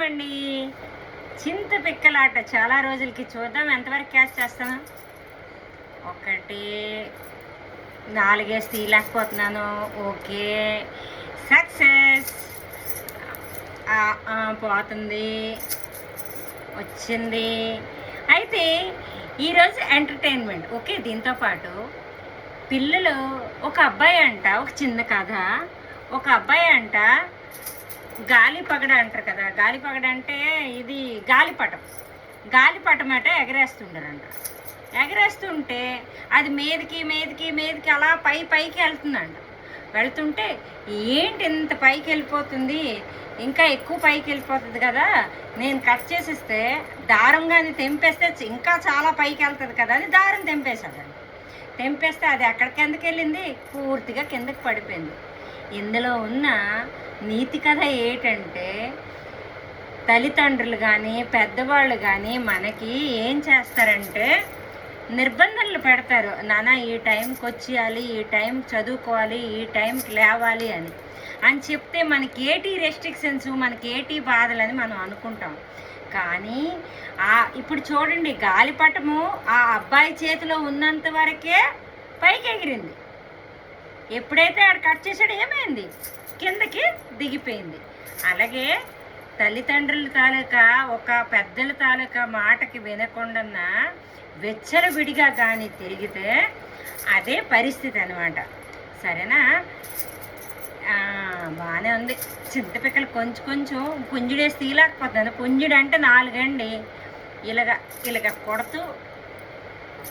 అండి. చింత పిక్కలాట చాలా రోజులకి చూద్దాం ఎంతవరకు క్యాచ్ చేస్తాను. ఒకటి 4 తీయలేకపోతున్నాను. Okay, success. పోతుంది, వచ్చింది. అయితే ఈరోజు ఎంటర్టైన్మెంట్. ఓకే, దీంతోపాటు పిల్లలు ఒక అబ్బాయి అంట, ఒక చిన్న కథ. ఒక అబ్బాయి అంట గాలిపగడ అంటారు కదా, గాలిపగడ అంటే ఇది గాలిపటం అట ఎగరేస్తుండారంట. ఎగరేస్తుంటే అది మీదకి మీదకి మీదకి అలా పైకి వెళ్తుంటే ఏంటి ఇంత పైకి వెళ్ళిపోతుంది, ఇంకా ఎక్కువ పైకి వెళ్ళిపోతుంది కదా, నేను కట్ చేసిస్తే దారంగాని తెంపేస్తే ఇంకా చాలా పైకి వెళ్తుంది కదా అని దారం తెంపేశాడండి. తెంపేస్తే అది ఎక్కడ కిందకి వెళ్ళింది, పూర్తిగా కిందకి పడిపోయింది. ఇందులో ఉన్న నీతి కథ ఏంటంటే, తల్లిదండ్రులు కానీ పెద్దవాళ్ళు కానీ మనకి ఏం చేస్తారంటే నిర్బంధనలు పెడతారు. నాన్న ఈ టైంకి వచ్చేయాలి, ఈ టైం చదువుకోవాలి, ఈ టైంకి లేవాలి అని చెప్తే మనకి ఏటి రెస్ట్రిక్షన్స్, మనకి ఏటి బాధలని మనం అనుకుంటాం. కానీ ఇప్పుడు చూడండి, గాలిపటము ఆ అబ్బాయి చేతిలో ఉన్నంత వరకే పైకి ఎగిరింది. ఎప్పుడైతే ఆడు కట్ చేసాడో ఏమైంది, కిందకి దిగిపోయింది. అలాగే తల్లిదండ్రుల తాలూకా ఒక పెద్దల తాలూకా మాటకి వినకుండా విడిగా కానీ తిరిగితే అదే పరిస్థితి అనమాట. సరేనా? బాగానే ఉంది. చింతపిక్కలు కొంచెం పుంజుడేసి తీయలేకపోతున్నాను. పుంజుడు అంటే 4 అండి. ఇలాగ కొడుతూ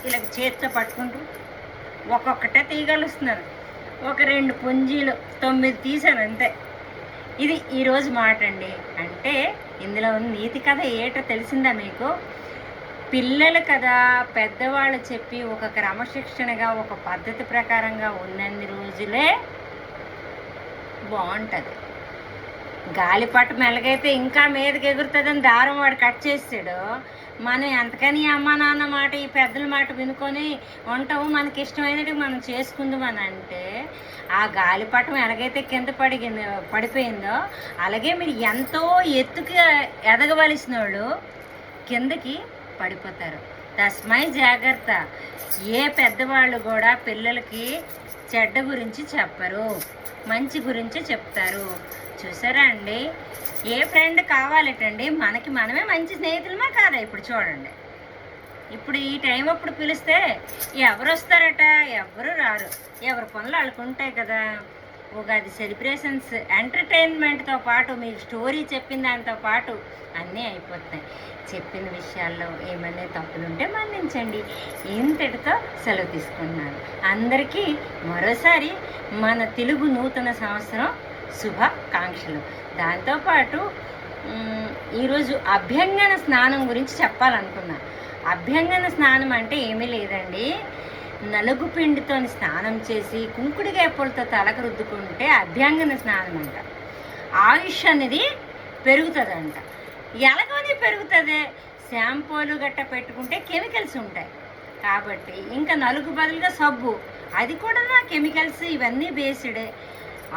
ఇలాగ చేతితో పట్టుకుంటూ ఒక్కొక్కటే తీయగలుస్తున్నాను. ఒక 2 పుంజీలు 9 తీసాను అంతే. ఇది ఈరోజు మాట అండి. అంటే ఇందులో ఉన్న నీతి కథ ఏటో తెలిసిందా మీకు? పిల్లలు కదా పెద్దవాళ్ళు చెప్పి ఒక క్రమశిక్షణగా ఒక పద్ధతి ప్రకారంగా ఉన్నన్ని రోజులే బాగుంటుంది. గాలిపటం ఎలాగైతే ఇంకా మీదకి ఎగురుతుందని దారం వాడు కట్ చేసాడు, మనం ఎంతకని అమ్మ నాన్న మాట ఈ పెద్దల మాట వినుకొని ఉంటాము, మనకి ఇష్టమైనట్టు మనం చేసుకుందామని అంటే ఆ గాలిపటం ఎలాగైతే కింద పడిపోయిందో అలాగే మీరు ఎంతో ఎత్తుకి ఎదగవలసిన వాళ్ళు కిందకి పడిపోతారు. తస్మై జాగ్రత్త. ఏ పెద్దవాళ్ళు కూడా పిల్లలకి చెడ్డ గురించి చెప్పరు, మంచి గురించి చెప్తారు. చూసారా అండి? ఏ ఫ్రెండ్ కావాలటండి, మనకి మనమే మంచి స్నేహితులమే కాదా? ఇప్పుడు చూడండి, ఇప్పుడు ఈ టైం అప్పుడు పిలిస్తే ఎవరు వస్తారట? ఎవరు రారు. ఎవరి పనులు వాళ్ళకుంటాయి కదా. ఉగాది సెలబ్రేషన్స్ ఎంటర్టైన్మెంట్తో పాటు మీకు స్టోరీ చెప్పిన దాంతో పాటు అన్నీ అయిపోతాయి. చెప్పిన విషయాల్లో ఏమన్నా తప్పులుంటే మన్నించండి. ఇంతటితో సెలవు తీసుకున్నాను. అందరికీ మరోసారి మన తెలుగు నూతన సంవత్సరం శుభాకాంక్షలు. దాంతోపాటు ఈరోజు అభ్యంగన స్నానం గురించి చెప్పాలనుకున్నా. అభ్యంగన స్నానం అంటే ఏమీ లేదండి, నలుగు పిండితో స్నానం చేసి కుంకుడికాయ పూలతో తలకు రుద్దుకుంటే అభ్యంగన స్నానం అంట. ఆయుష్ అనేది పెరుగుతుందంట. ఎలాగోని పెరుగుతుంది. షాంపూలు గట్ట పెట్టుకుంటే కెమికల్స్ ఉంటాయి కాబట్టి, ఇంకా నలుగు బదులుగా సబ్బు, అది కూడా కెమికల్స్, ఇవన్నీ బేస్డే.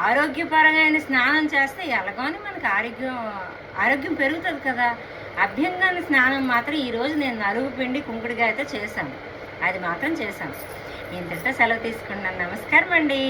ఆరోగ్యపరమైన స్నానం చేస్తే ఎలాగోని మనకు ఆరోగ్యం పెరుగుతుంది కదా. అభ్యంగన స్నానం మాత్రం ఈరోజు నేను నలుగు పిండి కుంకుడికాయతో చేశాను. అది మాత్రం చేశాను. ఇంతటితో సెలవు తీసుకున్నాను. నమస్కారం అండి.